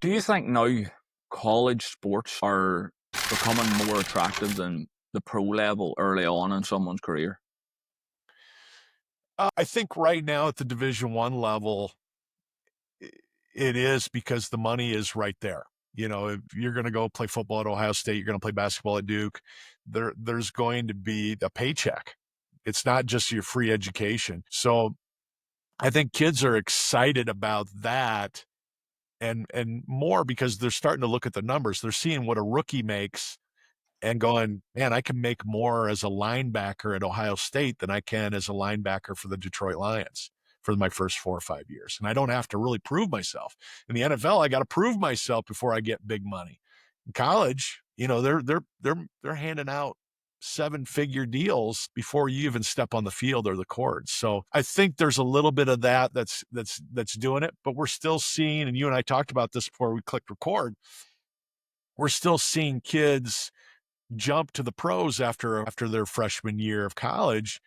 Do you think now college sports are becoming more attractive than the pro level early on in someone's career? I think right now at the Division I level, i- it is because the money is right there. You know, if you're going to go play football at Ohio State, you're going to play basketball at Duke, there's going to be a paycheck. It's not just your free education. So I think kids are excited about that and more because they're starting to look at the numbers. They're seeing what a rookie makes and going, man, I can make more as a linebacker at Ohio State than I can as a linebacker for the Detroit Lions for my first 4 or 5 years. And I don't have to really prove myself. In the NFL, I got to prove myself before I get big money. In college, you know, they're handing out seven-figure deals before you even step on the field or the court. So I think there's a little bit of that's doing it, but we're still seeing, and you and I talked about this before we clicked record, we're still seeing kids jump to the pros after their freshman year of college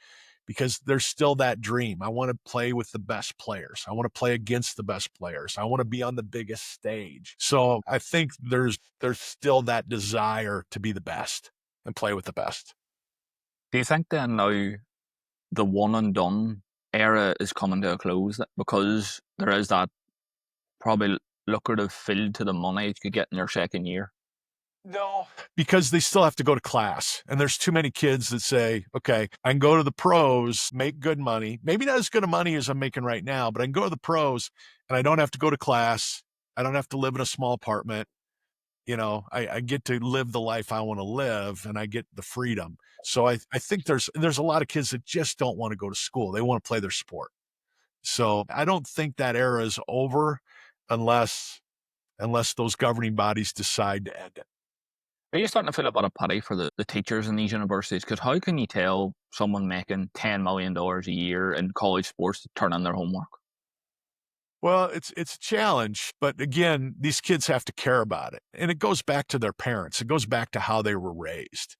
because there's still that dream. I want to play with the best players. I want to play against the best players. I want to be on the biggest stage. So I think there's still that desire to be the best and play with the best. Do you think then now the one and done era is coming to a close because there is that probably lucrative fill to the money you could get in your second year? No, because they still have to go to class. And there's too many kids that say, okay, I can go to the pros, make good money, maybe not as good of money as I'm making right now, but I can go to the pros and I don't have to go to class. I don't have to live in a small apartment. You know, I get to live the life I want to live and I get the freedom. So I think there's a lot of kids that just don't want to go to school. They want to play their sport. So I don't think that era is over unless those governing bodies decide to end it. Are you starting to feel a bit of pity for the teachers in these universities? Because how can you tell someone making $10 million a year in college sports to turn in their homework? Well, it's a challenge, but again, these kids have to care about it. And it goes back to their parents. It goes back to how they were raised.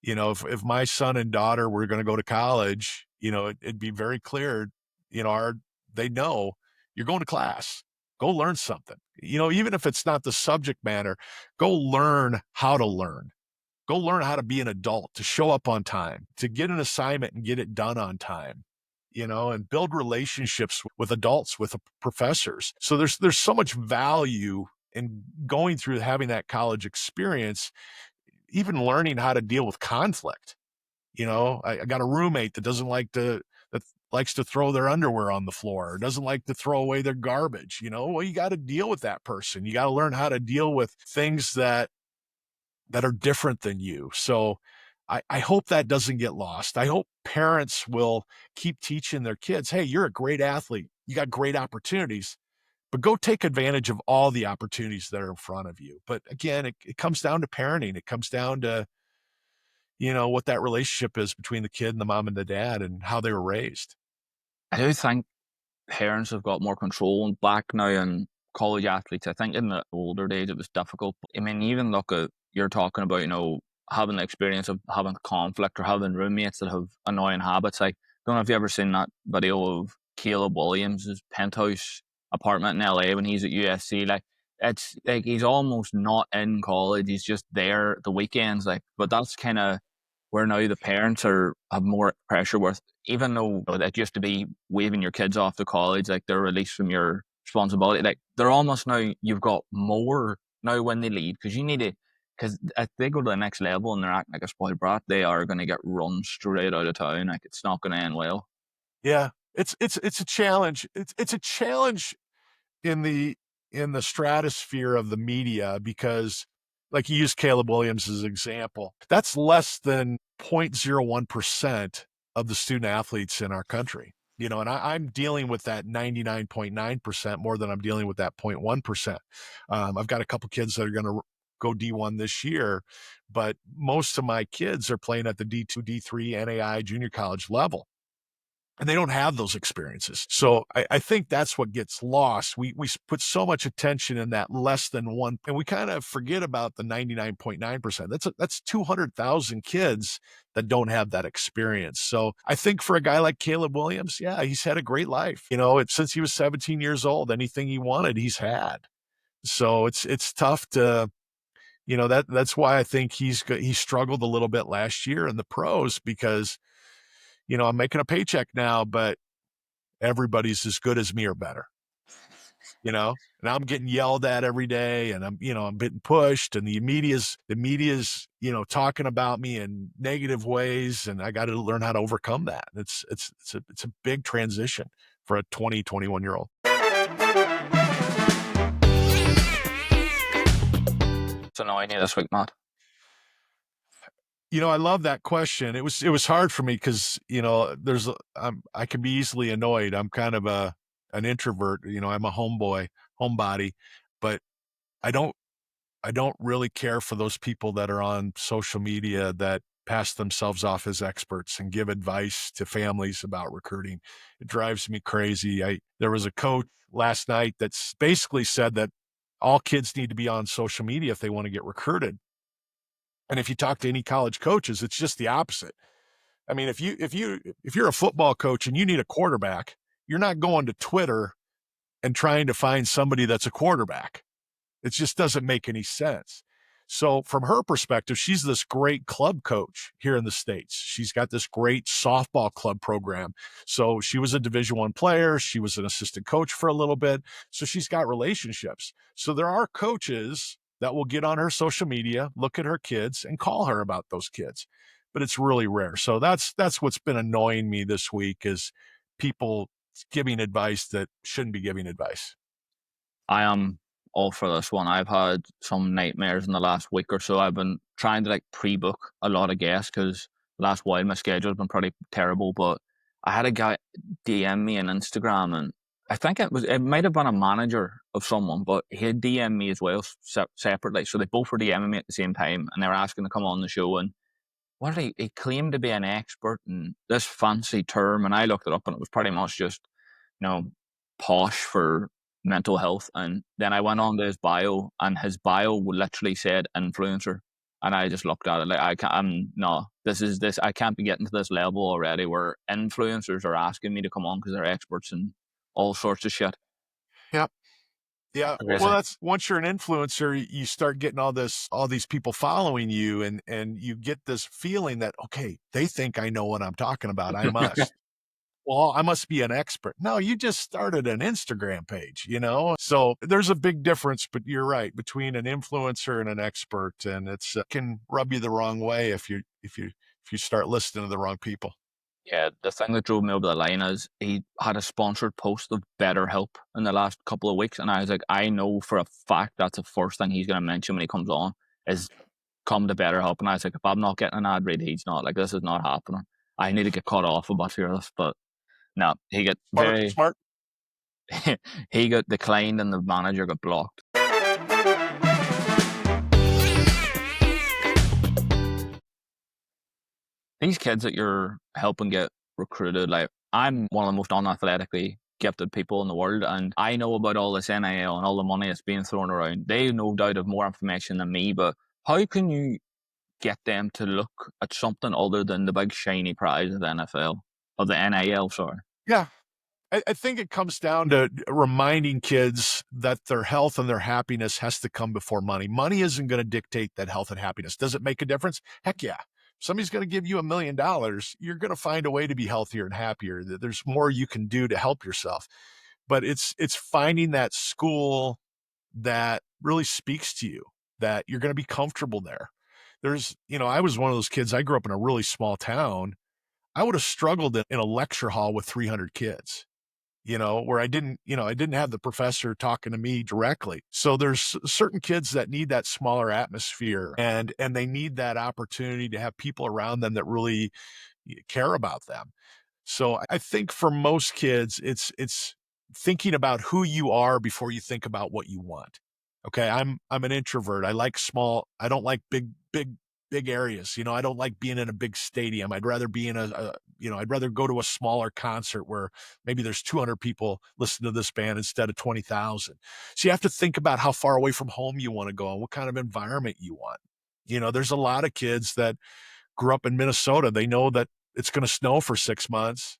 You know, if my son and daughter were going to go to college, you know, it'd be very clear, you know, they know you're going to class. Go learn something. You know, even if it's not the subject matter, go learn how to learn. Go learn how to be an adult, to show up on time, to get an assignment and get it done on time, you know, and build relationships with adults, with professors. So there's so much value in going through having that college experience, even learning how to deal with conflict. You know, I got a roommate that likes to throw their underwear on the floor or doesn't like to throw away their garbage. You know, well, you got to deal with that person. You got to learn how to deal with things that are different than you. So I hope that doesn't get lost. I hope parents will keep teaching their kids, hey, you're a great athlete. You got great opportunities, but go take advantage of all the opportunities that are in front of you. But again, it comes down to parenting. It comes down to, you know, what that relationship is between the kid and the mom and the dad and how they were raised. I do think parents have got more control and back now in college athletes. I think in the older days it was difficult. I mean, even look at you're talking about, having the experience of having conflict or having roommates that have annoying habits. Like, don't know if you ever seen that video of Caleb Williams' penthouse apartment in LA when he's at USC. Like, it's like he's almost not in college. He's just there the weekends. Like, but that's kind of where now the parents have more pressure with, even though it used to be waving your kids off to college, like they're released from your responsibility. Like they're almost now, you've got more now when they leave because you need to, because if they go to the next level and they're acting like a spoiled brat, they are going to get run straight out of town. Like it's not going to end well. Yeah. It's a challenge. It's a challenge in the stratosphere of the media because like you use Caleb Williams as an example. That's less than 0.01% of the student athletes in our country. You know, and I'm dealing with that 99.9% more than I'm dealing with that 0.1%. I've got a couple kids that are going to go D1 this year, but most of my kids are playing at the D2, D3, NAI, junior college level and they don't have those experiences. So I think that's what gets lost. We put so much attention in that less than one, and we kind of forget about the 99.9%. That's 200,000 kids that don't have that experience. So I think for a guy like Caleb Williams, yeah, he's had a great life. You know, since he was 17 years old, anything he wanted, he's had. So it's tough to, that's why I think he struggled a little bit last year in the pros because, I'm making a paycheck now, but everybody's as good as me or better, and I'm getting yelled at every day and I'm getting pushed and the media's, talking about me in negative ways. And I got to learn how to overcome that. It's a big transition for a 21 year old. So now I need this week, Matt. I love that question. It was hard for me because I can be easily annoyed. I'm kind of an introvert. I'm a homebody, but I don't I don't really care for those people that are on social media that pass themselves off as experts and give advice to families about recruiting. It drives me crazy. There was a coach last night that's basically said that all kids need to be on social media if they want to get recruited. And if you talk to any college coaches, it's just the opposite. I mean, if you're a football coach and you need a quarterback, you're not going to Twitter and trying to find somebody that's a quarterback. It just doesn't make any sense. So from her perspective, she's this great club coach here in the States. She's got this great softball club program. So she was a Division I player. She was an assistant coach for a little bit. So she's got relationships. So there are coaches that will get on her social media, look at her kids and call her about those kids. But it's really rare. So that's what's been annoying me this week is people giving advice that shouldn't be giving advice. I am all for this one. I've had some nightmares in the last week or so. I've been trying to like pre-book a lot of guests because last while my schedule's been pretty terrible. But I had a guy DM me on Instagram, and I think it might have been a manager of someone, but he had DM me as well separately. So they both were DMing me at the same time, and they were asking to come on the show. And what did he claimed to be an expert in this fancy term, and I looked it up, and it was pretty much just you know posh for mental health. And then I went on to his bio, and his bio literally said influencer. And I just looked at it like I can't. I'm no. This is this. I can't be getting to this level already where influencers are asking me to come on because they're experts in all sorts of shit. Yeah. Yeah. Well, Crazy. that's once you're an influencer, you start getting all these people following you and you get this feeling that, okay, they think I know what I'm talking about. I must. Well, I must be an expert. No, you just started an Instagram page. So there's a big difference, but you're right, between an influencer and an expert, and it's can rub you the wrong way if you start listening to the wrong people. Yeah, the thing that drove me over the line is he had a sponsored post of BetterHelp in the last couple of weeks, and I was like, I know for a fact that's the first thing he's going to mention when he comes on is come to BetterHelp, and I was like, if I'm not getting an ad read, he's not. Like this is not happening. I need to get caught off a bit here, this, but no, he got Smart, very smart. he got declined, and the manager got blocked. These kids that you're helping get recruited, like I'm one of the most unathletically gifted people in the world, and I know about all this NIL and all the money that's being thrown around. They no doubt have more information than me, but how can you get them to look at something other than the big shiny prize of the NFL, of the NIL, sorry? Yeah. I think it comes down to reminding kids that their health and their happiness has to come before money. Money isn't going to dictate that health and happiness. Does it make a difference? Heck yeah. If somebody's going to give you $1 million, you're going to find a way to be healthier and happier. There's more you can do to help yourself. But it's finding that school that really speaks to you, that you're going to be comfortable there. I was one of those kids. I grew up in a really small town. I would have struggled in a lecture hall with 300 kids, where I didn't have the professor talking to me directly. So there's certain kids that need that smaller atmosphere and they need that opportunity to have people around them that really care about them. So I think for most kids, it's thinking about who you are before you think about what you want. Okay, I'm an introvert. I like small. I don't like big areas. I don't like being in a big stadium. I'd rather be in I'd rather go to a smaller concert where maybe there's 200 people listening to this band instead of 20,000. So you have to think about how far away from home you want to go and what kind of environment you want. There's a lot of kids that grew up in Minnesota. They know that it's going to snow for 6 months.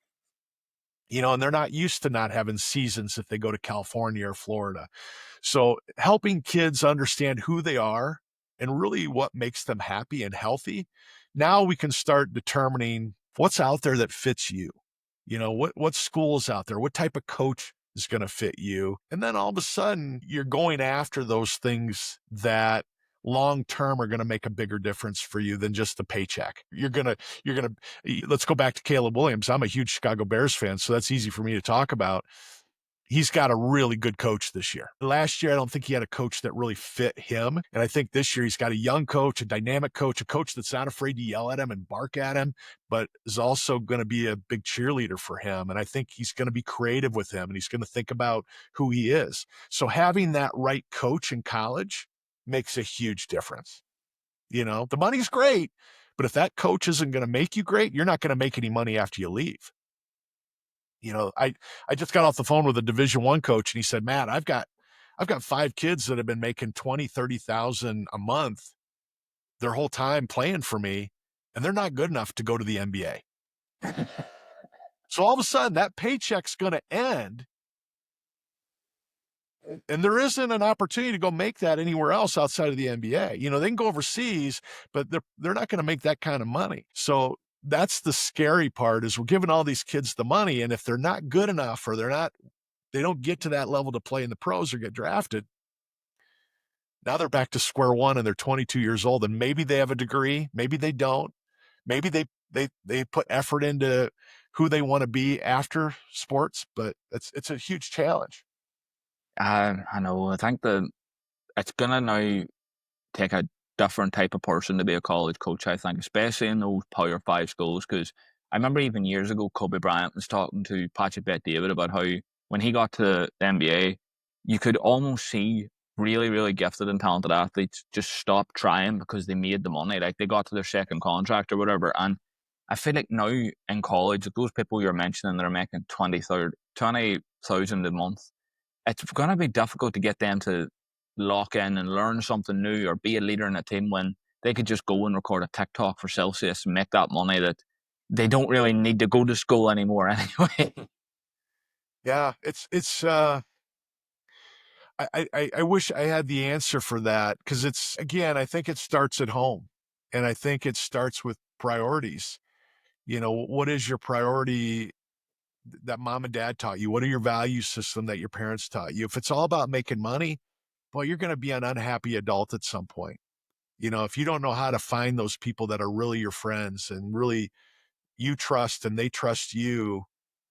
and they're not used to not having seasons if they go to California or Florida. So helping kids understand who they are and really what makes them happy and healthy. Now we can start determining what's out there that fits you. What school's out there, what type of coach is going to fit you. And then all of a sudden you're going after those things that long term are going to make a bigger difference for you than just the paycheck. Let's go back to Caleb Williams. I'm a huge Chicago Bears fan, so that's easy for me to talk about. He's got a really good coach this year. Last year, I don't think he had a coach that really fit him. And I think this year he's got a young coach, a dynamic coach, a coach that's not afraid to yell at him and bark at him, but is also going to be a big cheerleader for him. And I think he's going to be creative with him and he's going to think about who he is. So having that right coach in college makes a huge difference. The money's great, but if that coach isn't going to make you great, you're not going to make any money after you leave. I just got off the phone with a Division I coach and he said, "Matt, I've got 5 kids that have been making 20, 30,000 a month their whole time playing for me, and they're not good enough to go to the NBA." So all of a sudden that paycheck's going to end and there isn't an opportunity to go make that anywhere else outside of the NBA. They can go overseas, but they're not going to make that kind of money. So that's the scary part is we're giving all these kids the money. And if they're not good enough or they don't get to that level to play in the pros or get drafted, now they're back to square one and they're 22 years old and maybe they have a degree, maybe they don't. Maybe they put effort into who they want to be after sports, but it's a huge challenge. I know. I think that it's gonna now take a different type of person to be a college coach, I think, especially in those Power 5 schools. Because I remember even years ago, Kobe Bryant was talking to Patrick Bet-David about how when he got to the NBA, you could almost see really, really gifted and talented athletes just stop trying because they made the money. Like they got to their second contract or whatever. And I feel like now in college, those people you're mentioning that are making 20,000 a month, it's going to be difficult to get them to lock in and learn something new or be a leader in a team when they could just go and record a TikTok for Celsius and make that money that they don't really need to go to school anymore anyway. Yeah, I wish I had the answer for that because again, I think it starts at home and I think it starts with priorities. What is your priority that mom and dad taught you? What are your value system that your parents taught you? If it's all about making money, well, you're going to be an unhappy adult at some point. If you don't know how to find those people that are really your friends and really you trust and they trust you,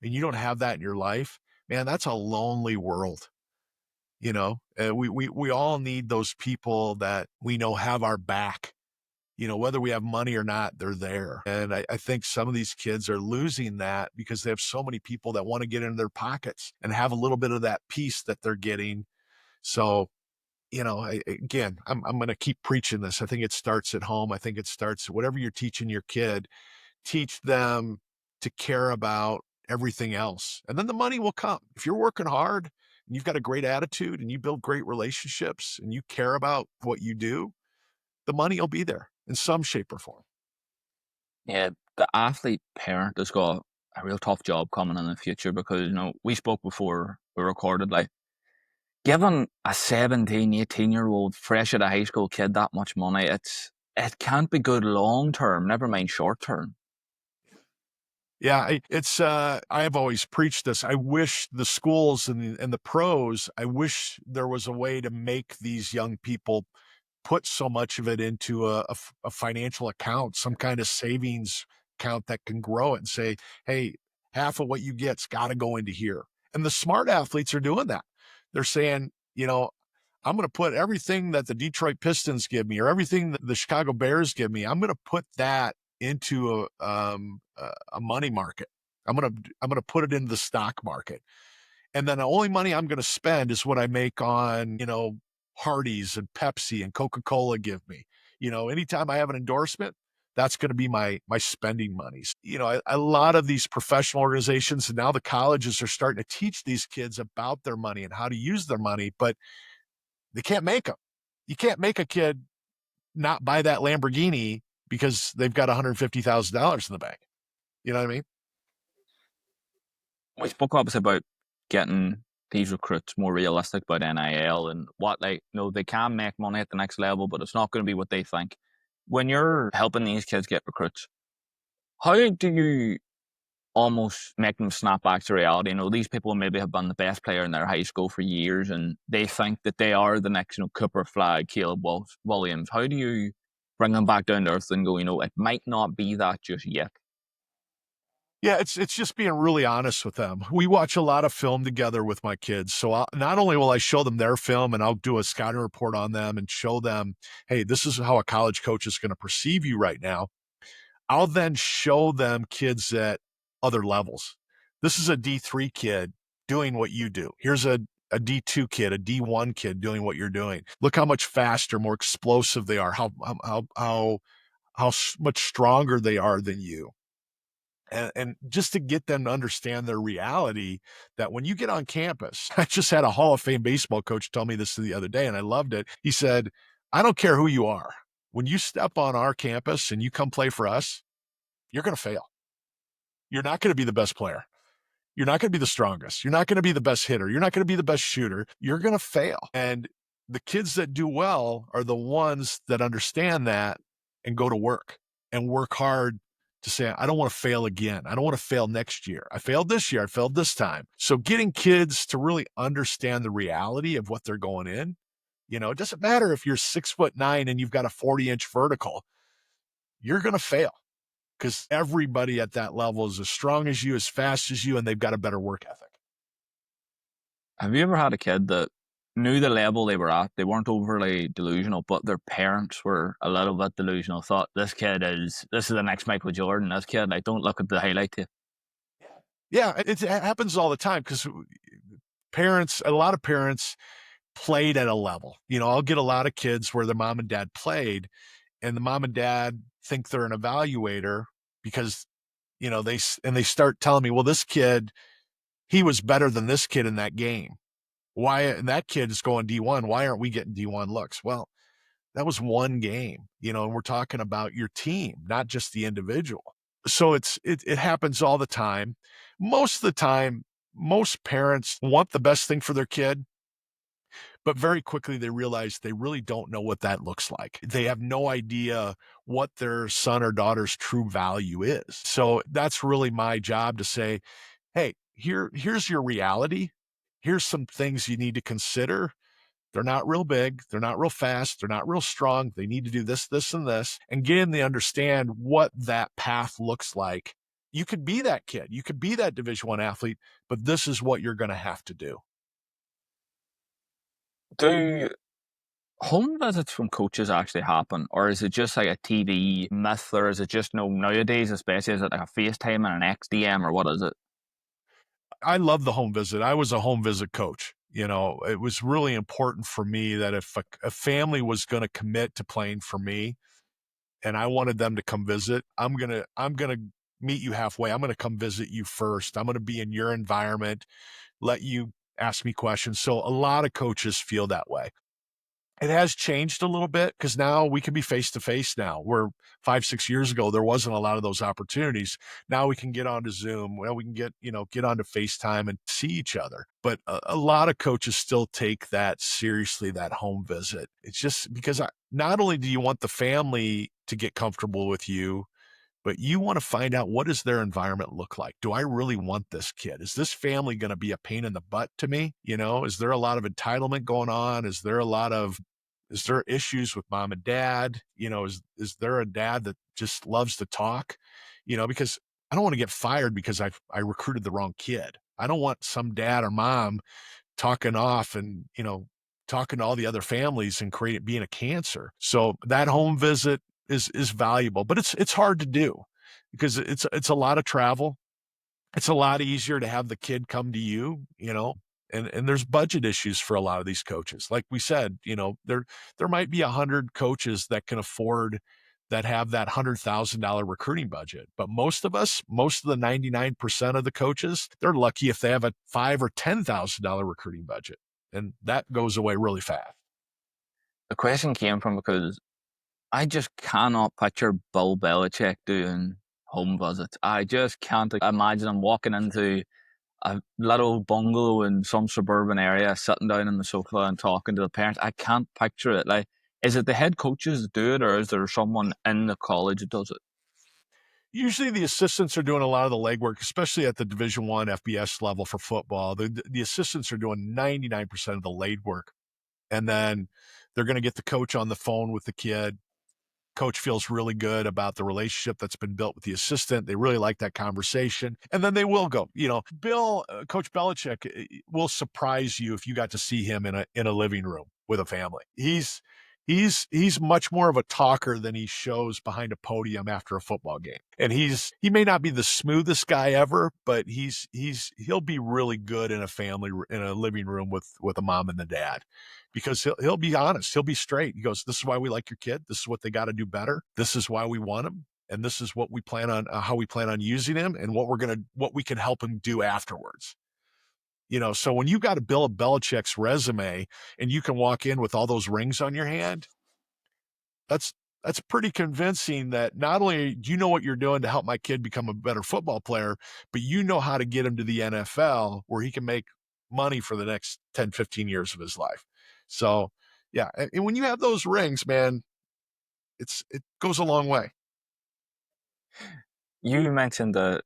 and you don't have that in your life, man, that's a lonely world. We all need those people that we know have our back. Whether we have money or not, they're there. And I think some of these kids are losing that because they have so many people that want to get into their pockets and have a little bit of that peace that they're getting. So, again, I'm going to keep preaching this. I think it starts at home. I think it starts whatever you're teaching your kid, teach them to care about everything else. And then the money will come. If you're working hard and you've got a great attitude and you build great relationships and you care about what you do, the money will be there in some shape or form. Yeah, the athlete parent has got a real tough job coming in the future because, we spoke before we recorded, like, giving a 17, 18-year-old fresh out of high school kid that much money, it can't be good long term, never mind short term. Yeah, I have always preached this. I wish the schools and the pros, I wish there was a way to make these young people put so much of it into a financial account, some kind of savings account that can grow it and say, hey, half of what you get's got to go into here. And the smart athletes are doing that. They're saying, I'm going to put everything that the Detroit Pistons give me or everything that the Chicago Bears give me. I'm going to put that into a money market. I'm going to put it into the stock market. And then the only money I'm going to spend is what I make on, Hardee's and Pepsi and Coca-Cola give me. Anytime I have an endorsement, that's going to be my spending monies. A lot of these professional organizations and now the colleges are starting to teach these kids about their money and how to use their money, but they can't make them. You can't make a kid not buy that Lamborghini because they've got $150,000 in the bank. You know what I mean? We spoke obviously about getting these recruits more realistic about NIL and what, like, they can make money at the next level, but it's not going to be what they think. When you're helping these kids get recruits, how do you almost make them snap back to reality? These people maybe have been the best player in their high school for years, and they think that they are the next, Cooper Flag, Caleb Williams. How do you bring them back down to earth and go, it might not be that just yet? Yeah, it's just being really honest with them. We watch a lot of film together with my kids. So not only will I show them their film and I'll do a scouting report on them and show them, hey, this is how a college coach is going to perceive you right now. I'll then show them kids at other levels. This is a D3 kid doing what you do. Here's a D2 kid, a D1 kid doing what you're doing. Look how much faster, more explosive they are, how much stronger they are than you. And just to get them to understand their reality that when you get on campus, I just had a Hall of Fame baseball coach tell me this the other day, and I loved it. He said, I don't care who you are. When you step on our campus and you come play for us, you're going to fail. You're not going to be the best player. You're not going to be the strongest. You're not going to be the best hitter. You're not going to be the best shooter. You're going to fail. And the kids that do well are the ones that understand that and go to work and work hard to say, I don't want to fail again. I don't want to fail next year. I failed this year. I failed this time. So getting kids to really understand the reality of what they're going in, it doesn't matter if you're 6'9" and you've got a 40-inch vertical, you're going to fail because everybody at that level is as strong as you, as fast as you, and they've got a better work ethic. Have you ever had a kid that knew the level they were at? They weren't overly delusional, but their parents were a little bit delusional. Thought this is the next Michael Jordan. This kid, like, don't look at the highlight tape. Yeah, it happens all the time because a lot of parents played at a level. I'll get a lot of kids where their mom and dad played, and the mom and dad think they're an evaluator because they start telling me, well, this kid, he was better than this kid in that game. Why? And that kid is going D1. Why aren't we getting D1 looks? Well, that was one game, and we're talking about your team, not just the individual. So it happens all the time. Most of the time, most parents want the best thing for their kid, but very quickly they realize they really don't know what that looks like. They have no idea what their son or daughter's true value is. So that's really my job to say, hey, here's your reality. Here's some things you need to consider. They're not real big. They're not real fast. They're not real strong. They need to do this, this, and this, and get them to understand what that path looks like. You could be that kid. You could be that Division I athlete, but this is what you're going to have to do. Do home visits from coaches actually happen, or is it just like a TV myth, or is it just nowadays, especially, is it like a FaceTime and an XDM, or what is it? I love the home visit. I was a home visit coach. It was really important for me that if a family was going to commit to playing for me and I wanted them to come visit, I'm gonna meet you halfway. I'm gonna come visit you first. I'm gonna be in your environment, let you ask me questions. So a lot of coaches feel that way. It has changed a little bit because now we can be face to face now. Where 5, 6 years ago there wasn't a lot of those opportunities. Now we can get onto Zoom. Well, we can get onto FaceTime and see each other. But a lot of coaches still take that seriously, that home visit. It's just because not only do you want the family to get comfortable with you, but you want to find out, what does their environment look like? Do I really want this kid? Is this family going to be a pain in the butt to me? Is there a lot of entitlement going on? Is there issues with mom and dad? Is there a dad that just loves to talk? Because I don't want to get fired because I recruited the wrong kid. I don't want some dad or mom talking off and, talking to all the other families and being a cancer. So that home visit is valuable, but it's hard to do because it's a lot of travel. It's a lot easier to have the kid come to you, and there's budget issues for a lot of these coaches. Like we said, there might be 100 coaches that can afford that have that $100,000 recruiting budget. But most of the 99% of the coaches, they're lucky if they have a $5,000 or $10,000 recruiting budget. And that goes away really fast. The question came from because I just cannot picture Bill Belichick doing home visits. I just can't imagine him walking into a little bungalow in some suburban area, sitting down on the sofa and talking to the parents. I can't picture it. Like, is it the head coaches that do it, or is there someone in the college that does it? Usually the assistants are doing a lot of the legwork, especially at the Division I FBS level for football. The assistants are doing 99% of the legwork. And then they're going to get the coach on the phone with the kid. Coach feels really good about the relationship that's been built with the assistant. They really like that conversation. And then they will go. Coach Belichick will surprise you if you got to see him in a living room with a family. He's much more of a talker than he shows behind a podium after a football game. And he may not be the smoothest guy ever, but he'll be really good in a living room with a mom and the dad, because he'll be honest. He'll be straight. He goes, "This is why we like your kid. This is what they got to do better. This is why we want him. And this is what we plan on, how we plan on using him, and what we can help him do afterwards." So when you got a Bill Belichick's resume and you can walk in with all those rings on your hand, that's that's pretty convincing that not only do you know what you're doing to help my kid become a better football player, but you know how to get him to the NFL where he can make money for the next 10, 15 years of his life. So, yeah. And when you have those rings, man, it goes a long way. You mentioned that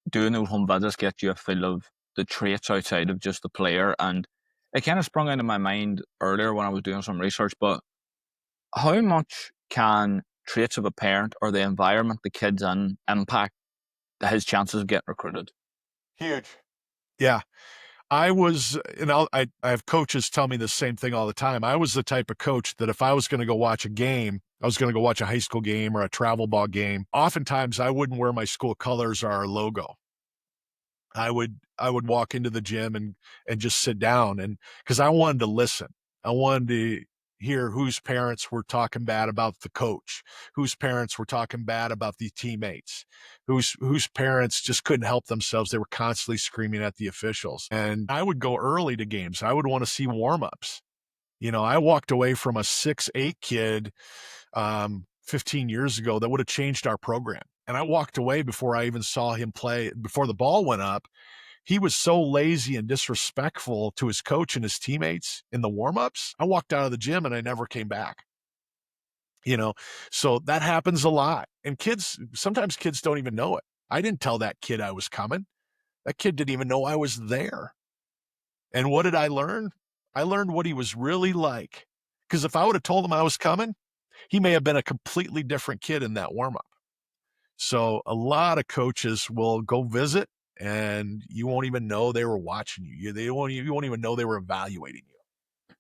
doing those home visits get you a feel of the traits outside of just the player, and it kind of sprung into my mind earlier when I was doing some research. But how much can traits of a parent or the environment the kid's in impact his chances of getting recruited? Huge. Yeah. I have coaches tell me the same thing all the time. I was the type of coach that if I was going to go watch a game, I was going to go watch a high school game or a travel ball game. Oftentimes I wouldn't wear my school colors or our logo. I would walk into the gym and just sit down, and because I wanted to listen. I wanted to hear whose parents were talking bad about the coach, whose parents were talking bad about the teammates, whose parents just couldn't help themselves. They were constantly screaming at the officials. And I would go early to games. I would want to see warm-ups. I walked away from a 6'8" kid 15 years ago that would have changed our program. And I walked away before I even saw him play, before the ball went up. He was so lazy and disrespectful to his coach and his teammates in the warmups. I walked out of the gym and I never came back. So that happens a lot. And sometimes kids don't even know it. I didn't tell that kid I was coming. That kid didn't even know I was there. And what did I learn? I learned what he was really like. Because if I would have told him I was coming, he may have been a completely different kid in that warm up. So a lot of coaches will go visit and you won't even know they were watching you. You won't even know they were evaluating you.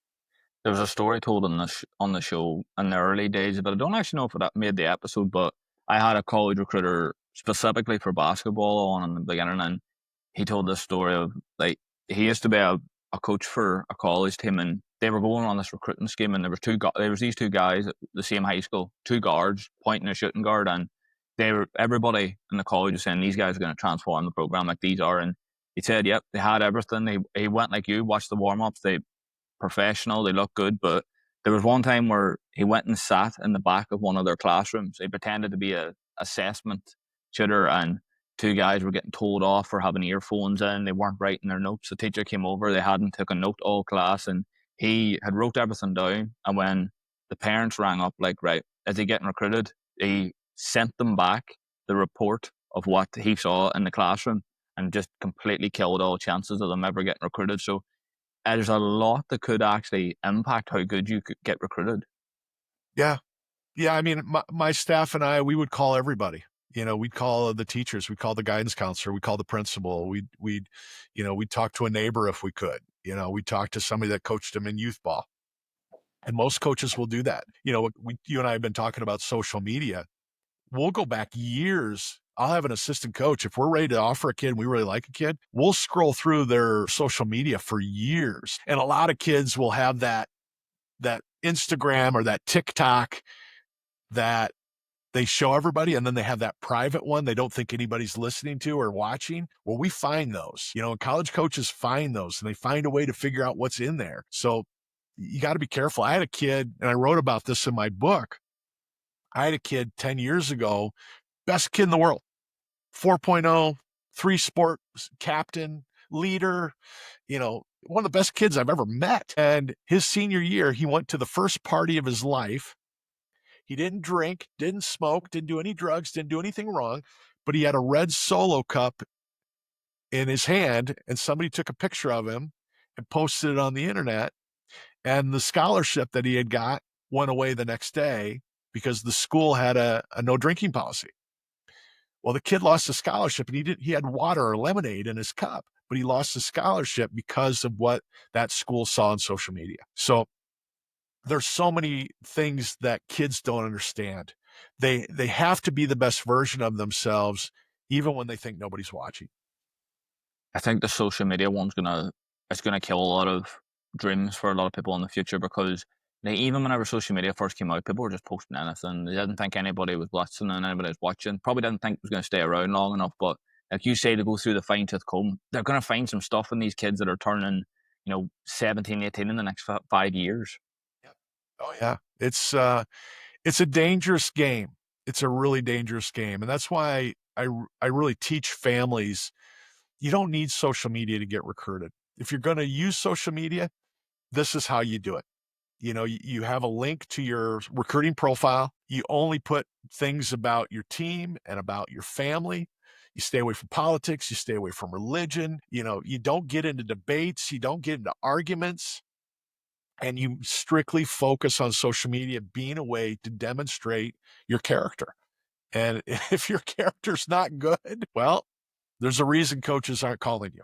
There was a story told on the show in the early days, but I don't actually know if it made the episode. But I had a college recruiter specifically for basketball on in the beginning, and he told this story of, like, he used to be a coach for a college team, and they were going on this recruiting scheme, and there was these two guys at the same high school, two guards, point and a shooting guard, and everybody in the college was saying these guys are going to transform the program like these are, and he said, yep, they had everything. He went like you, watched the warm ups, they professional, they look good, but there was one time where he went and sat in the back of one of their classrooms. He pretended to be a assessment tutor, and two guys were getting told off for having earphones in. They weren't writing their notes. The teacher came over, they hadn't took a note all class, and he had wrote everything down. And when the parents rang up, like, right, is he getting recruited? He sent them back the report of what he saw in the classroom and just completely killed all chances of them ever getting recruited. So there's a lot that could actually impact how good you could get recruited. Yeah. Yeah. I mean, my staff and we would call everybody. We'd call the teachers, we'd call the guidance counselor, we'd call the principal, we'd talk to a neighbor if we could. We'd talk to somebody that coached them in youth ball. And most coaches will do that. You and I have been talking about social media. We'll go back years. I'll have an assistant coach. If we're ready to offer a kid and we really like a kid, we'll scroll through their social media for years. And a lot of kids will have that Instagram or that TikTok that they show everybody, and then they have that private one they don't think anybody's listening to or watching. Well, we find those. College coaches find those, and they find a way to figure out what's in there. So you got to be careful. I had a kid, and I wrote about this in my book. I had a kid 10 years ago, best kid in the world, 4.0, 3 sports captain, leader, one of the best kids I've ever met. And his senior year, he went to the first party of his life. He didn't drink, didn't smoke, didn't do any drugs, didn't do anything wrong, but he had a red Solo cup in his hand, and somebody took a picture of him and posted it on the internet. And the scholarship that he had got went away the next day because the school had a no drinking policy. Well, the kid lost a scholarship, and he had water or lemonade in his cup, but he lost the scholarship because of what that school saw on social media. So there's so many things that kids don't understand. They have to be the best version of themselves, even when they think nobody's watching. I think the social media one's it's gonna kill a lot of dreams for a lot of people in the future because like, even whenever social media first came out, people were just posting anything. They didn't think anybody was listening, anybody was watching. Probably didn't think it was gonna stay around long enough. But like you say, to go through the fine tooth comb, they're gonna find some stuff in these kids that are turning, 17, 18 in the next 5 years. Yep. Oh yeah, it's a dangerous game. It's a really dangerous game, and that's why I really teach families. You don't need social media to get recruited. If you're going to use social media, this is how you do it. You have a link to your recruiting profile. You only put things about your team and about your family. You stay away from politics. You stay away from religion. You don't get into debates. You don't get into arguments. And you strictly focus on social media being a way to demonstrate your character. And if your character's not good, well, there's a reason coaches aren't calling you.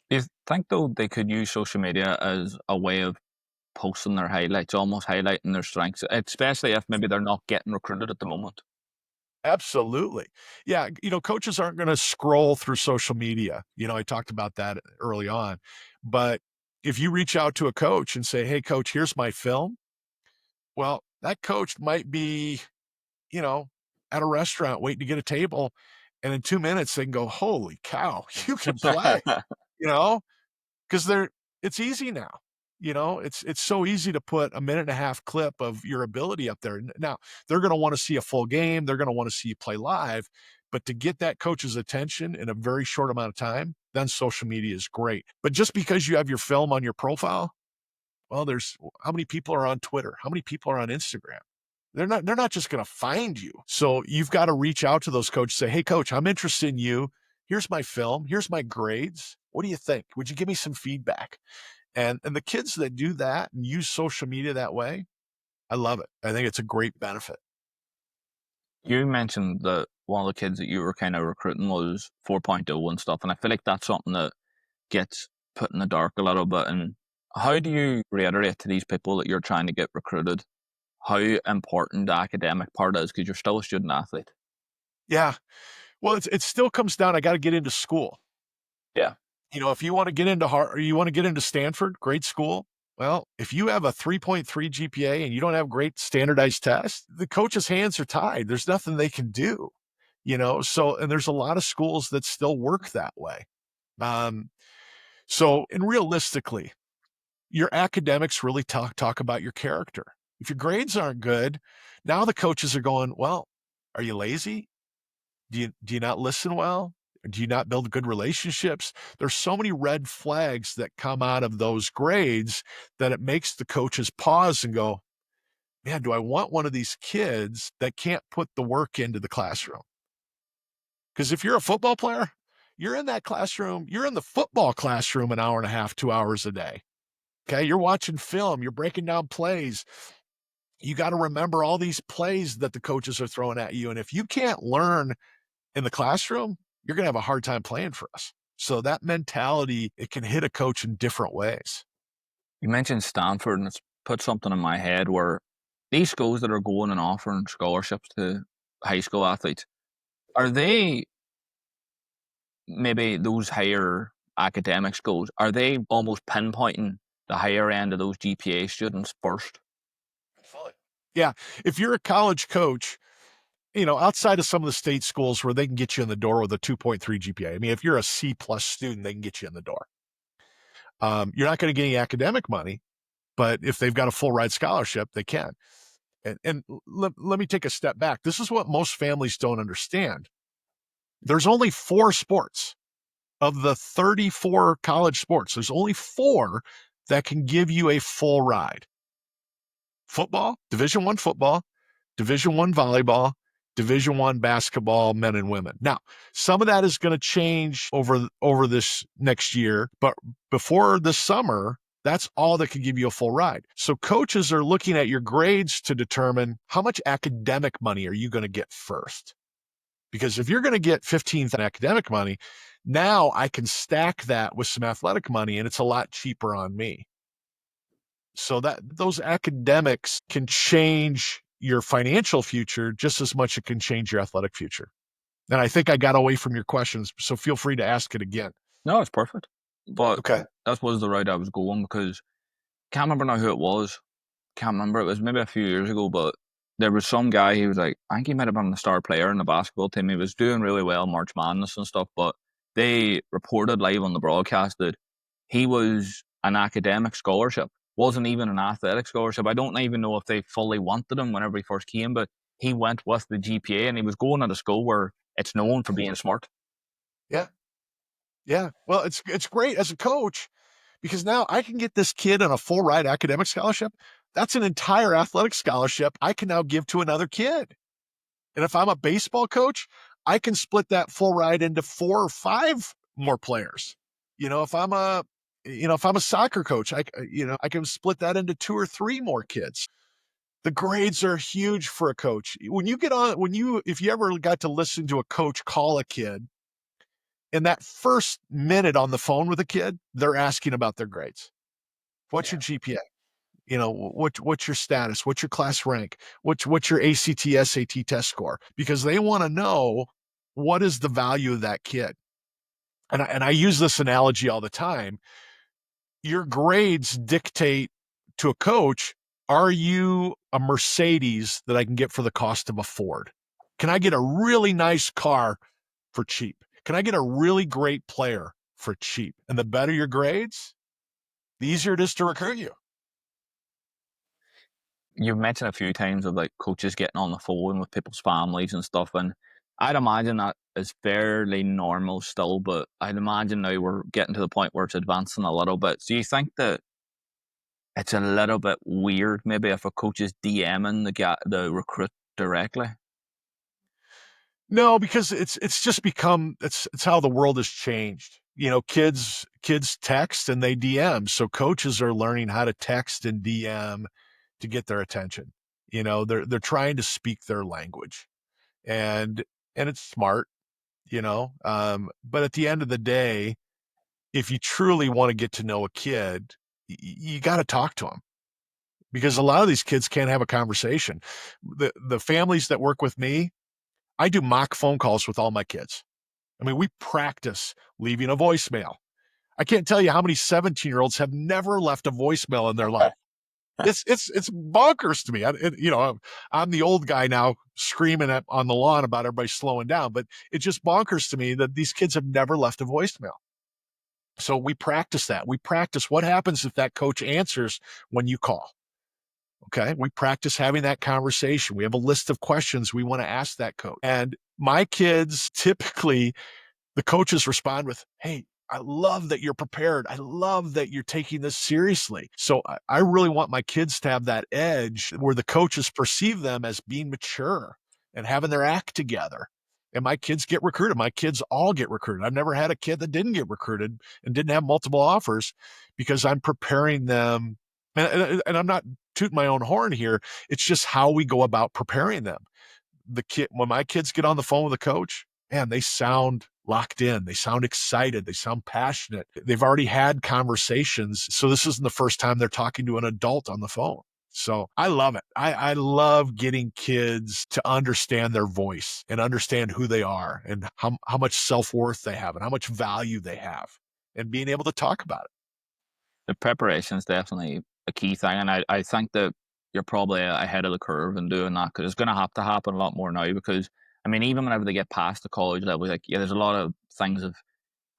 Do you think though they could use social media as a way of posting their highlights, almost highlighting their strengths, especially if maybe they're not getting recruited at the moment? Absolutely. Yeah, coaches aren't gonna scroll through social media. I talked about that early on. But if you reach out to a coach and say, "Hey, coach, here's my film," well, that coach might be, you know, at a restaurant waiting to get a table, and in 2 minutes, they can go, "Holy cow, you can play," you know? 'Cause it's easy now. It's so easy to put a minute and a half clip of your ability up there. Now, they're gonna wanna see a full game, they're gonna wanna see you play live, but to get that coach's attention in a very short amount of time, then social media is great. But just because you have your film on your profile, well, there's how many people are on Twitter? How many people are on Instagram? They're not just gonna find you. So you've gotta reach out to those coaches, say, "Hey, coach, I'm interested in you. Here's my film. Here's my grades. What do you think? Would you give me some feedback?" And the kids that do that and use social media that way, I love it. I think it's a great benefit. You mentioned that one of the kids that you were kind of recruiting was 4.0 and stuff, and I feel like that's something that gets put in the dark a little bit. And how do you reiterate to these people that you're trying to get recruited how important the academic part is because you're still a student athlete? Yeah. Well, it still comes down, I gotta get into school. Yeah. If you wanna get into Har or you wanna get into Stanford, great school, well, if you have a 3.3 GPA and you don't have great standardized tests, the coach's hands are tied. There's nothing they can do, So and there's a lot of schools that still work that way. Um, and realistically, your academics really talk about your character. If your grades aren't good, now the coaches are going, "Well, are you lazy? Do you not listen well? Do you not build good relationships?" There's so many red flags that come out of those grades that it makes the coaches pause and go, "Man, do I want one of these kids that can't put the work into the classroom?" Because if you're a football player, you're in that classroom, you're in the football classroom an hour and a half, 2 hours a day. Okay. You're watching film, you're breaking down plays. You got to remember all these plays that the coaches are throwing at you. And if you can't learn in the classroom, you're going to have a hard time playing for us. So that mentality, it can hit a coach in different ways. You mentioned Stanford, and it's put something in my head where these schools that are going and offering scholarships to high school athletes, are they maybe those higher academic schools, are they almost pinpointing the higher end of those GPA students first? Yeah. If you're a college coach, outside of some of the state schools where they can get you in the door with a 2.3 GPA, I mean, if you're a C plus student, they can get you in the door. You're not going to get any academic money, but if they've got a full ride scholarship, they can. And let me take a step back. This is what most families don't understand. There's only 4 sports of the 34 college sports, there's only 4 that can give you a full ride. Football, Division I football, Division I volleyball, Division I basketball, men and women. Now, some of that is going to change over this next year, but before this summer, that's all that can give you a full ride. So coaches are looking at your grades to determine how much academic money are you going to get first. Because if you're going to get 15th in academic money, now I can stack that with some athletic money and it's a lot cheaper on me. So that those academics can change your financial future just as much as it can change your athletic future. And I think I got away from your questions, so feel free to ask it again. No, it's perfect. But Okay. that was the route I was going because can't remember now who it was. Can't remember. It was maybe a few years ago, but there was some guy. He was like, I think he might have been the star player in the basketball team. He was doing really well, March Madness and stuff. But they reported live on the broadcast that he was an academic scholarship, wasn't even an athletic scholarship. I don't even know if they fully wanted him whenever he first came, but he went with the GPA and he was going at a school where it's known for being smart. Yeah. Yeah. Well, it's great as a coach because now I can get this kid on a full ride academic scholarship. That's an entire athletic scholarship I can now give to another kid. And if I'm a baseball coach, I can split that full ride into 4 or 5 more players. If I'm a soccer coach, I can split that into 2 or 3 more kids. The grades are huge for a coach. If you ever got to listen to a coach call a kid, in that first minute on the phone with a kid, they're asking about their grades. What's your GPA? What's your status? What's your class rank? What's your ACT, SAT test score? Because they want to know what is the value of that kid. And I use this analogy all the time. Your grades dictate to a coach, are you a Mercedes that I can get for the cost of a Ford? Can I get a really nice car for cheap? Can I get a really great player for cheap? And the better your grades, the easier it is to recruit you. You've mentioned a few times of like coaches getting on the phone with people's families and stuff, and I'd imagine that is fairly normal still, but I'd imagine now we're getting to the point where it's advancing a little bit. So you think that it's a little bit weird maybe if a coach is DMing the recruit directly? No, because it's just become it's how the world has changed. Kids text and they DM. So coaches are learning how to text and DM to get their attention. They're trying to speak their language. And it's smart, but at the end of the day, if you truly want to get to know a kid, you got to talk to them because a lot of these kids can't have a conversation. The families that work with me, I do mock phone calls with all my kids. I mean, we practice leaving a voicemail. I can't tell you how many 17-year-olds have never left a voicemail in their life. It's bonkers to me. I'm the old guy now screaming on the lawn about everybody slowing down, but it's just bonkers to me that these kids have never left a voicemail. So we practice that. We practice what happens if that coach answers when you call. Okay. We practice having that conversation. We have a list of questions we want to ask that coach. And my kids typically, the coaches respond with, hey, I love that you're prepared. I love that you're taking this seriously. So I really want my kids to have that edge where the coaches perceive them as being mature and having their act together. And my kids get recruited. My kids all get recruited. I've never had a kid that didn't get recruited and didn't have multiple offers because I'm preparing them. And I'm not tooting my own horn here. It's just how we go about preparing them. When my kids get on the phone with a coach, man, they sound locked in. They sound excited. They sound passionate. They've already had conversations. So this isn't the first time they're talking to an adult on the phone. So I love it. I love getting kids to understand their voice and understand who they are and how much self-worth they have and how much value they have and being able to talk about it. The preparation is definitely a key thing, and I think that you're probably ahead of the curve in doing that because it's going to have to happen a lot more now. Because I mean, even whenever they get past the college level, like yeah, there's a lot of things of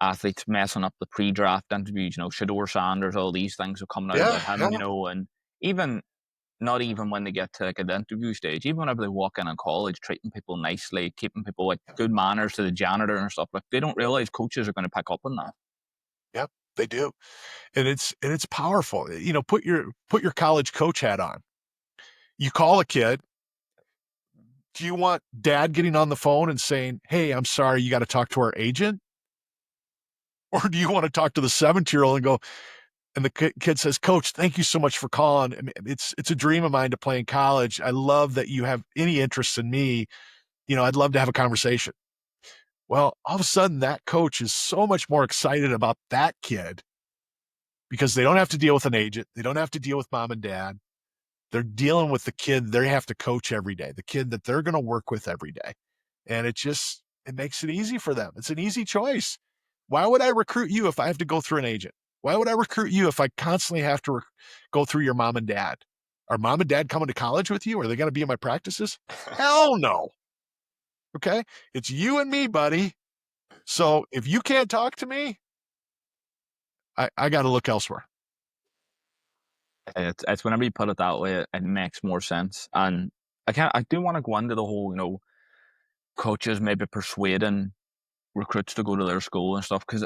athletes messing up the pre-draft interviews. Shador Sanders, all these things are coming out Yeah, about him. yeah. And even not even when they get to like an interview stage, even whenever they walk in college, treating people nicely, keeping people like good manners to the janitor and stuff. Like they don't realize coaches are going to pick up on that. Yep, they do. And it's powerful. Put your college coach hat on. You call a kid. Do you want dad getting on the phone and saying, "Hey, I'm sorry, you got to talk to our agent"? Or do you want to talk to the 17-year-old and go, and the kid says, "Coach, thank you so much for calling. I mean, it's a dream of mine to play in college. I love that you have any interest in me. I'd love to have a conversation." Well, all of a sudden that coach is so much more excited about that kid because they don't have to deal with an agent. They don't have to deal with mom and dad. They're dealing with the kid they have to coach every day, the kid that they're going to work with every day. And it makes it easy for them. It's an easy choice. Why would I recruit you if I have to go through an agent? Why would I recruit you if I constantly have to go through your mom and dad? Are mom and dad coming to college with you? Are they going to be in my practices? Hell no. Okay. It's you and me, buddy. So if you can't talk to me, I got to look elsewhere. It's whenever you put it that way, it makes more sense. And I do want to go into the whole, coaches maybe persuading recruits to go to their school and stuff. Because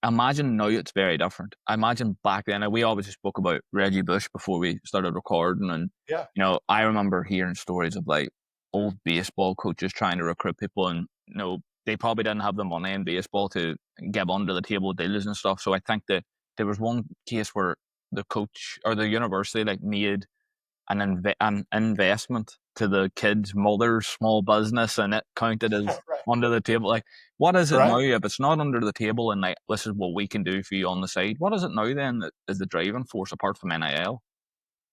imagine now it's very different. I imagine back then, and we obviously spoke about Reggie Bush before we started recording, and Yeah. I remember hearing stories of like old baseball coaches trying to recruit people, and they probably didn't have the money in baseball to give under the table deals and stuff. So I think that there was one case where the coach or the university like made an investment to the kid's mother's small business, and it counted as Right. under the table. Like, what is it now Right. if it's not under the table and like this is what we can do for you on the side? What is it now then that is the driving force apart from NIL?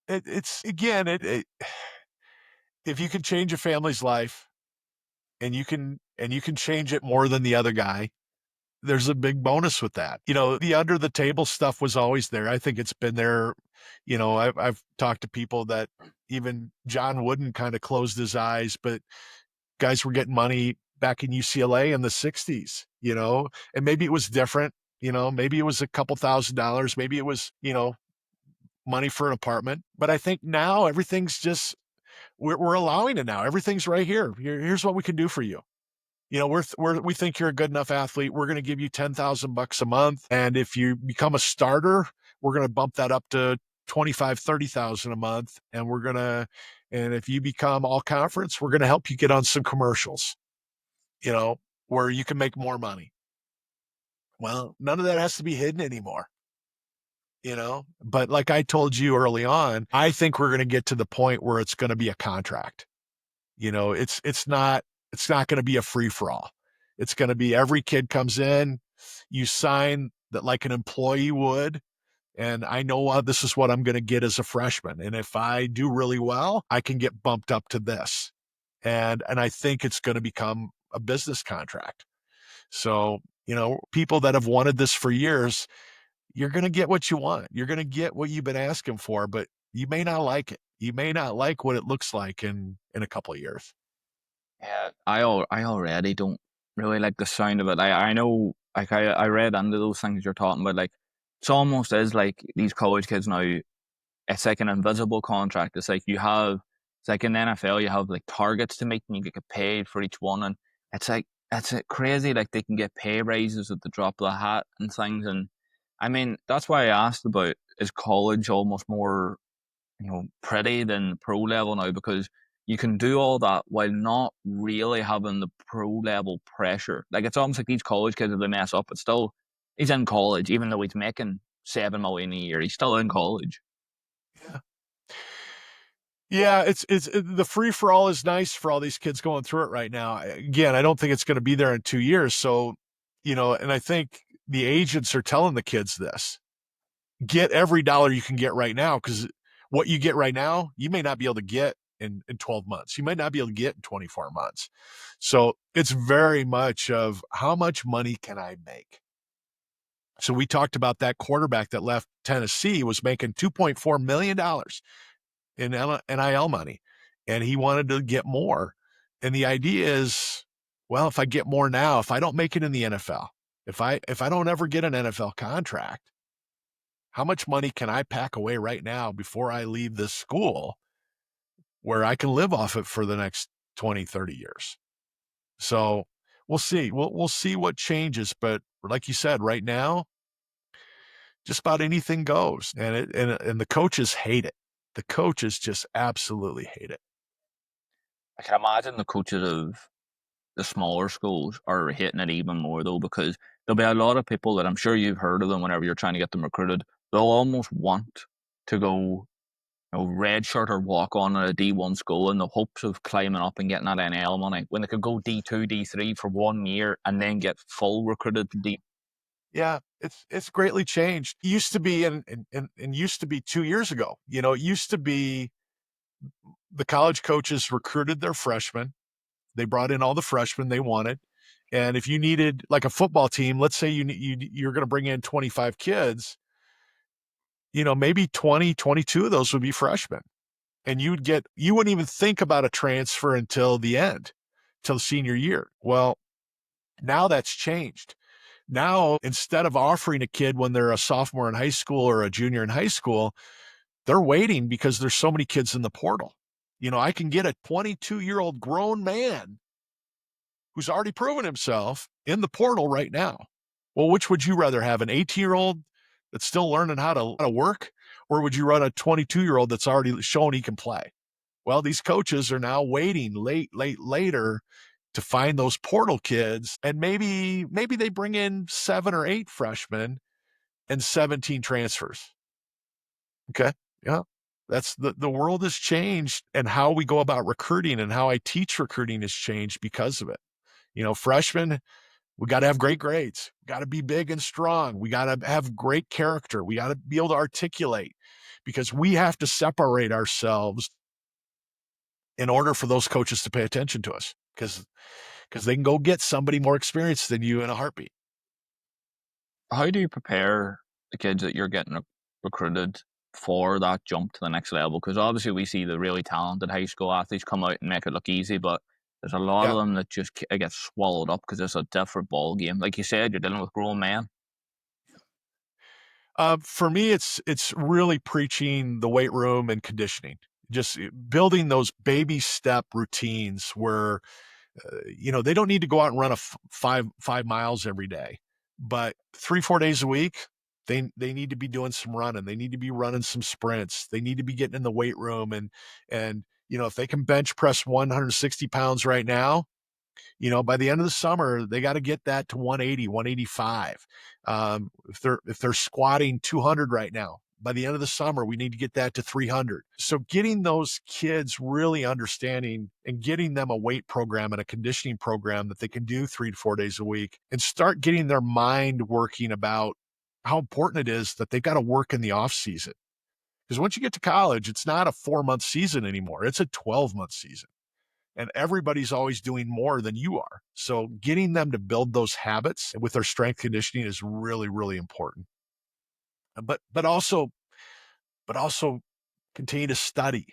It's again, if you can change a family's life and you can change it more than the other guy, there's a big bonus with that. The under the table stuff was always there. I think it's been there. I've talked to people that even John Wooden kind of closed his eyes, but guys were getting money back in UCLA in the 60s, and maybe it was different. Maybe it was a couple $1,000s, maybe it was, money for an apartment. But I think now everything's just we're allowing it now. Everything's right here. Here's what we can do for you. We think you're a good enough athlete. We're going to give you $10,000 a month. And if you become a starter, we're going to bump that up to 25, 30,000 a month. And if you become all conference, we're going to help you get on some commercials, where you can make more money. Well, none of that has to be hidden anymore, but like I told you early on, I think we're going to get to the point where it's going to be a contract. It's not going to be a free for all. It's going to be every kid comes in, you sign that like an employee would, and I know this is what I'm going to get as a freshman. And if I do really well, I can get bumped up to this. And I think it's going to become a business contract. So, people that have wanted this for years, you're going to get what you want. You're going to get what you've been asking for, but you may not like it. You may not like what it looks like in a couple of years. Yeah, I already don't really like the sound of it. I know, like I read into those things you're talking about. Like, it's almost as like these college kids now. It's like an invisible contract. It's like in the NFL, you have like targets to meet and you get paid for each one. And it's crazy. Like they can get pay raises at the drop of the hat and things. And I mean, that's why I asked about, is college almost more, pretty than pro level now, because you can do all that while not really having the pro level pressure. Like it's almost like these college kids, if they mess up, it's still, he's in college, even though he's making 7 million a year, he's still in college. Yeah. Yeah, the free for all is nice for all these kids going through it right now. Again, I don't think it's going to be there in 2 years. So, and I think the agents are telling the kids this. Get every dollar you can get right now, because what you get right now, you may not be able to get in 12 months. You might not be able to get in 24 months. So it's very much of how much money can I make? So we talked about that quarterback that left Tennessee was making $2.4 million in NIL money, and he wanted to get more. And the idea is, well, if I get more now, if I don't make it in the NFL, if I don't ever get an NFL contract, how much money can I pack away right now before I leave this school where I can live off it for the next 20, 30 years. So we'll see. We'll see what changes. But like you said, right now, just about anything goes. And the coaches hate it. The coaches just absolutely hate it. I can imagine the coaches of the smaller schools are hitting it even more though, because there'll be a lot of people that I'm sure you've heard of them whenever you're trying to get them recruited. They'll almost want to go, red shirt or walk on at a D1 school in the hopes of climbing up and getting that NIL money when they could go D2, D3 for 1 year and then get full recruited to D. Yeah, it's greatly changed. It used to be and used to be 2 years ago. It used to be the college coaches recruited their freshmen. They brought in all the freshmen they wanted. And if you needed like a football team, let's say you're going to bring in 25 kids, maybe 20, 22 of those would be freshmen. And you wouldn't even think about a transfer until the end, till senior year. Well, now that's changed. Now, instead of offering a kid when they're a sophomore in high school or a junior in high school, they're waiting because there's so many kids in the portal. I can get a 22-year-old grown man who's already proven himself in the portal right now. Well, which would you rather have, an 18-year-old that's still learning how to work, or would you run a 22-year-old that's already shown he can play? Well, these coaches are now waiting later to find those portal kids, and maybe they bring in 7 or 8 freshmen and 17 transfers. Okay. Yeah. That's the world has changed, and how we go about recruiting and how I teach recruiting has changed because of it. Freshmen, we got to have great grades. We got to be big and strong. We got to have great character. We got to be able to articulate, because we have to separate ourselves in order for those coaches to pay attention to us, because they can go get somebody more experienced than you in a heartbeat. How do you prepare the kids that you're getting recruited for that jump to the next level? Because obviously we see the really talented high school athletes come out and make it look easy, but there's a lot of Yeah. them that just get swallowed up because it's a different ball game. Like you said, you're dealing with grown men. For me, it's really preaching the weight room and conditioning, just building those baby step routines where they don't need to go out and run 5 miles every day, but 3-4 days a week, they need to be doing some running. They need to be running some sprints. They need to be getting in the weight room, and if they can bench press 160 pounds right now, by the end of the summer, they got to get that to 180, 185. If they're squatting 200 right now, by the end of the summer, we need to get that to 300. So getting those kids really understanding and getting them a weight program and a conditioning program that they can do 3 to 4 days a week, and start getting their mind working about how important it is that they've got to work in the off season. Because once you get to college, it's not a 4-month season anymore. It's a 12-month season, and everybody's always doing more than you are. So getting them to build those habits with their strength conditioning is really, really important. But also continue to study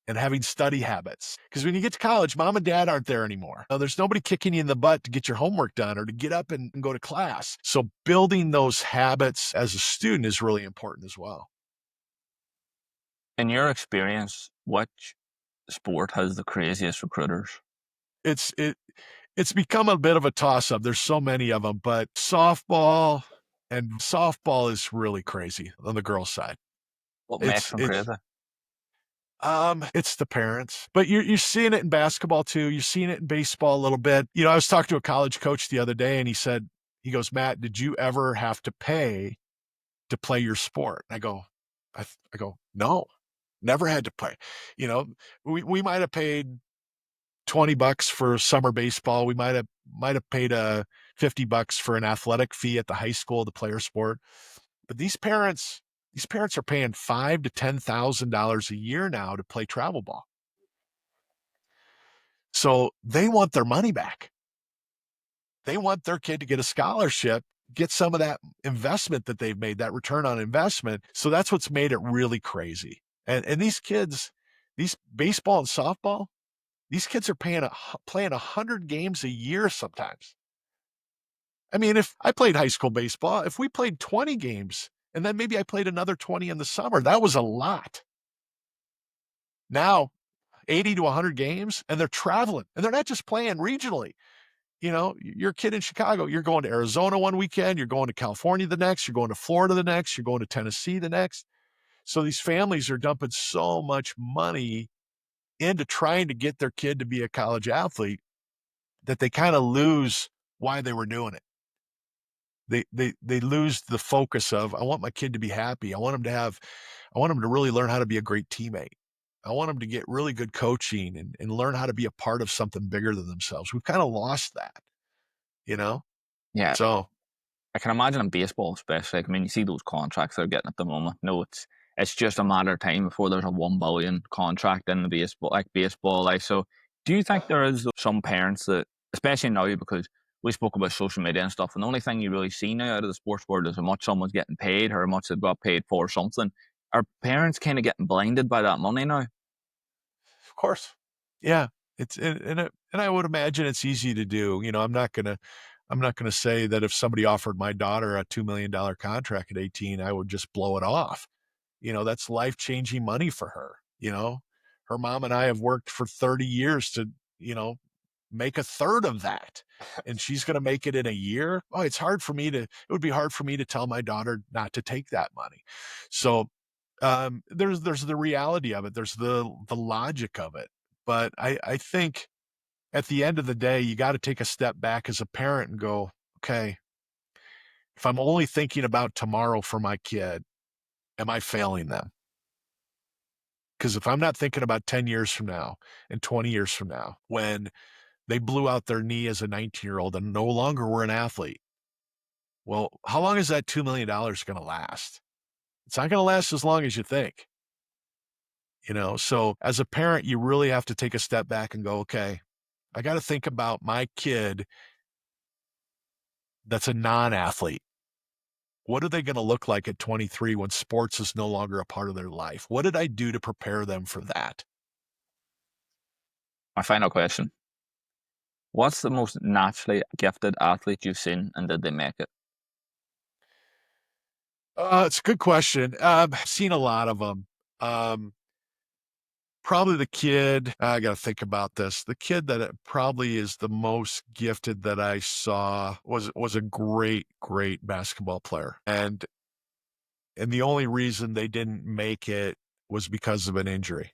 and having study habits. Because when you get to college, mom and dad aren't there anymore. Now, there's nobody kicking you in the butt to get your homework done or to get up and go to class. So building those habits as a student is really important as well. In your experience, which sport has the craziest recruiters? It's it it's become a bit of a toss up. There's so many of them, but softball is really crazy on the girls' side. What makes It's them it's crazy? it's the parents, but you're seeing it in basketball too. You're seeing it in baseball a little bit. I was talking to a college coach the other day, and he goes, Matt, did you ever have to pay to play your sport? And I go, no, never had to pay. You know, we might have paid $20 for summer baseball. We might have paid $50 for an athletic fee at the high school to play our sport. But these parents are paying $5,000 to $10,000 a year now to play travel ball. So they want their money back. They want their kid to get a scholarship, get some of that investment that they've made, that return on investment. So that's what's made it really crazy. And these kids, these baseball and softball, these kids are playing 100 games a year sometimes. I mean, if I played high school baseball, if we played 20 games and then maybe I played another 20 in the summer, that was a lot. Now 80 to 100 games, and they're traveling, and they're not just playing regionally. You're a kid in Chicago, you're going to Arizona one weekend, you're going to California the next, you're going to Florida the next, you're going to Tennessee the next. So these families are dumping so much money into trying to get their kid to be a college athlete that they kind of lose why they were doing it. They lose the focus of, I want my kid to be happy. I want him to really learn how to be a great teammate. I want him to get really good coaching and learn how to be a part of something bigger than themselves. We've kind of lost that, you know? Yeah, So I can imagine in baseball, especially. Like, I mean, you see those contracts they're getting at the moment. No, it's just a matter of time before there's a 1 billion contract in the baseball. Like, so do you think there is some parents that, especially now, because we spoke about social media and stuff, and the only thing you really see now out of the sports world is how much someone's getting paid or how much they've got paid for something. Are parents kind of getting blinded by that money now? of course, yeah, it's and I would imagine it's easy to do. I'm not gonna say that if somebody offered my daughter a $2 million contract at 18, I would just blow it off. That's life-changing money for her. Her mom and I have worked for 30 years to, you know, make a third of that. And she's going to make it in a year. Oh, it would be hard for me to tell my daughter not to take that money. So, there's the reality of it. There's the logic of it. But I think at the end of the day, you got to take a step back as a parent and go, okay, if I'm only thinking about tomorrow for my kid, am I failing them? Because if I'm not thinking about 10 years from now and 20 years from now, when they blew out their knee as a 19-year-old and no longer were an athlete, well, how long is that $2 million going to last? It's not going to last as long as you think. So as a parent, you really have to take a step back and go, okay, I got to think about my kid that's a non-athlete. What are they going to look like at 23 when sports is no longer a part of their life? What did I do to prepare them for that? My final question. What's the most naturally gifted athlete you've seen, and did they make it? It's a good question. I've seen a lot of them. Um, Probably the kid, I got to think about this. The kid that probably is the most gifted that I saw was a great, great basketball player. And the only reason they didn't make it was because of an injury.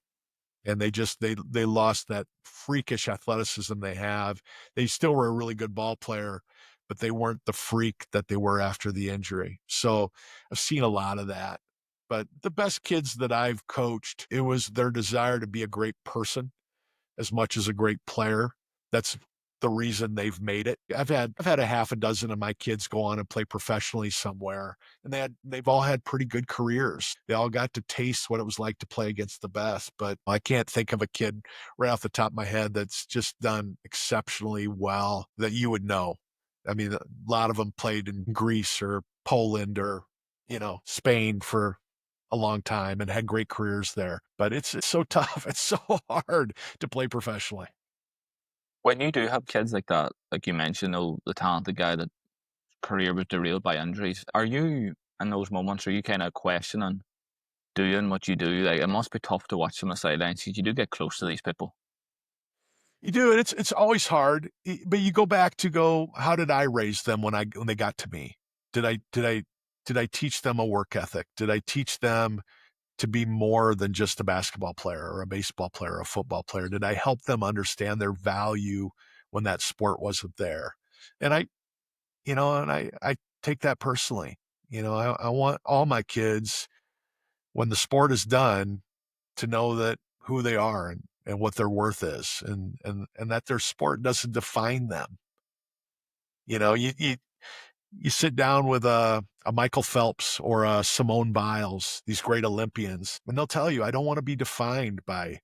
And they lost that freakish athleticism they have. They still were a really good ball player, but they weren't the freak that they were after the injury. So I've seen a lot of that. But the best kids that I've coached, it was their desire to be a great person as much as a great player. That's the reason they've made it. I've had a half a dozen of my kids go on and play professionally somewhere, and they've all had pretty good careers. They all got to taste what it was like to play against the best, but I can't think of a kid right off the top of my head that's just done exceptionally well that you would know. I mean, a lot of them played in Greece or Poland or, Spain for a long time and had great careers there. But it's so tough. It's so hard to play professionally. When you do have kids like that, like you mentioned, oh, the talented guy that career was derailed by injuries, are you in those moments, are you kind of questioning doing what you do? Like, it must be tough to watch from the sidelines because you do get close to these people. You do, and it's always hard. But you go back to go, how did I raise them when they got to me? Did I teach them a work ethic? Did I teach them to be more than just a basketball player or a baseball player or a football player? Did I help them understand their value when that sport wasn't there? And I take that personally. I want all my kids, when the sport is done, to know that who they are and what their worth is, and that their sport doesn't define them. You sit down with a Michael Phelps or a Simone Biles, these great Olympians, and they'll tell you, I don't want to be defined by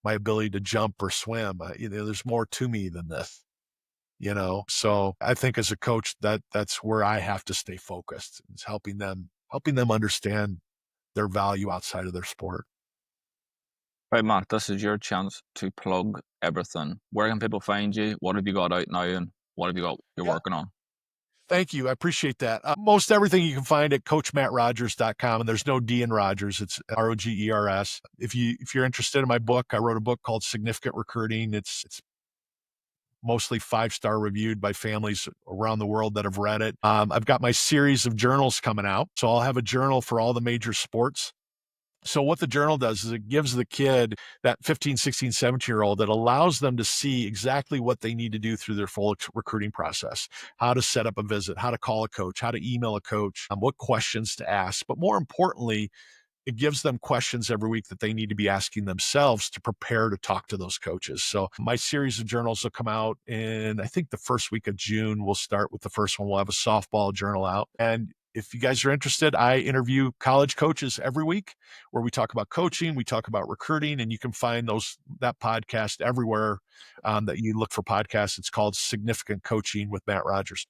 my ability to jump or swim. There's more to me than this. So I think as a coach, that's where I have to stay focused. It's helping them understand their value outside of their sport. Right, Matt, this is your chance to plug everything. Where can people find you? What have you got out now, and what have you got you're Yeah. working on? Thank you. I appreciate that. Most everything you can find at coachmattrogers.com, and there's no D in Rogers. It's Rogers. If you're interested in my book, I wrote a book called Significant Recruiting. It's mostly 5-star reviewed by families around the world that have read it. I've got my series of journals coming out. So I'll have a journal for all the major sports. So what the journal does is it gives the kid, that 15, 16, 17-year-old, that allows them to see exactly what they need to do through their full recruiting process, how to set up a visit, how to call a coach, how to email a coach, what questions to ask. But more importantly, it gives them questions every week that they need to be asking themselves to prepare to talk to those coaches. So my series of journals will come out in, I think, the first week of June. We'll start with the first one. We'll have a softball journal out. And if you guys are interested, I interview college coaches every week where we talk about coaching, we talk about recruiting, and you can find that podcast everywhere that you look for podcasts. It's called Significant Coaching with Matt Rogers.